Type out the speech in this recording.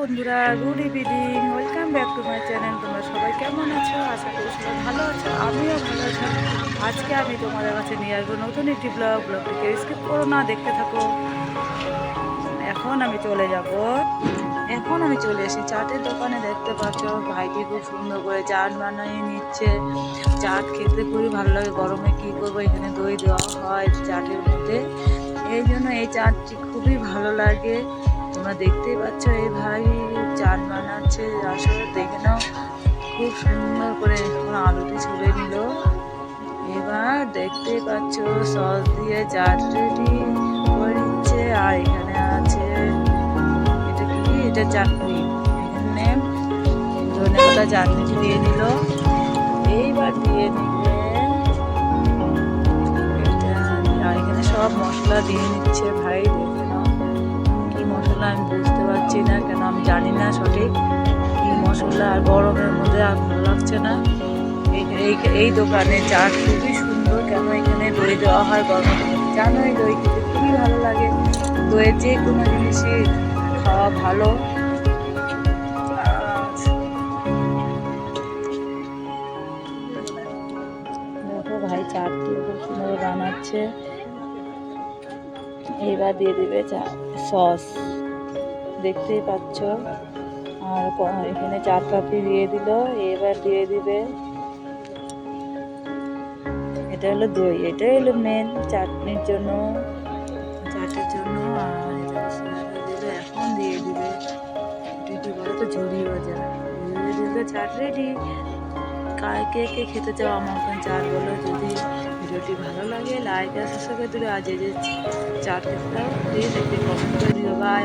বন্ধুরা, good evening, welcome back to my channel. তোমরা সবাই কেমন আছো? আশা করি সবাই ভালো আছো, আমিও ভালো আছি। আজকে আমি তোমাদের কাছে নিয়ে আসবো নতুন একটি ব্লগটিকে স্কিপ করো না, দেখতে থাকো। এখন আমি চলে এসেছি চাটের দোকানে। দেখতে পাচ্ছ ভাইটি খুব সুন্দর করে চাট বানিয়ে নিচ্ছে। চাট খেতে খুবই ভালো লাগে, গরমে কি করবো, এখানে দই দেওয়া হয় চাটের মধ্যে, এই জন্য এই চাটটি খুবই ভালো লাগে। তোমরা দেখতেই পাচ্ছ এই ভাই চাট বানাচ্ছে, আসলে দেখে নাও খুব সুন্দর করে। এখন আলুটি ছুলে নিল, এবার দেখতেই পাচ্ছ সস দিয়ে চাট রেডি করে নিচ্ছে। আর এখানে আছে এটা কি, এটা চাটনি, এখানে ধনে পাতা চাটনিটি দিয়ে দিল। এইবার দিয়ে নিবে এটা, আর এখানে সব মশলা দিয়ে নিচ্ছে ভাই। দেখে নাও কি মশলা, আমি বুঝতে পারছি না, কেন আমি জানি না সঠিক কি মশলা। আর গরমের মধ্যে আর ভালো লাগছে না। এই দোকানে চাট খুবই সুন্দর, কেন এখানে দই দেওয়া হয় গরমের মধ্যে, জানোই দই খেতে খুবই ভালো লাগে। দইয়ের যে কোনো জিনিসই খাওয়া ভালো। দেখো ভাই চাটটি খুব সুন্দর বানাচ্ছে। এইবার দিয়ে দিবে সস, দেখতেই পাচ্ছ। আর এখানে চাট পাপড়ি দিয়ে দিল, এবার দিয়ে দিবে এটা হলো দই, এটাই হলো মেন চাটনির জন্য, চাটের জন্য। আর এটা দিল, এখন দিয়ে দিবে এটা কি বলো তো, ঝুড়ি ভাজা, ঝুড়ি দিলে চাট রেডি। কে কে খেতে চাও আমার ওখানে চাট বলো। যদি ভিডিওটি ভালো লাগে লাইক আর সাবস্ক্রাইব করে দিবে। আজ এই যে চাট খেতে দাও প্লিজ একটি কমেন্ট করে দিও। বাই।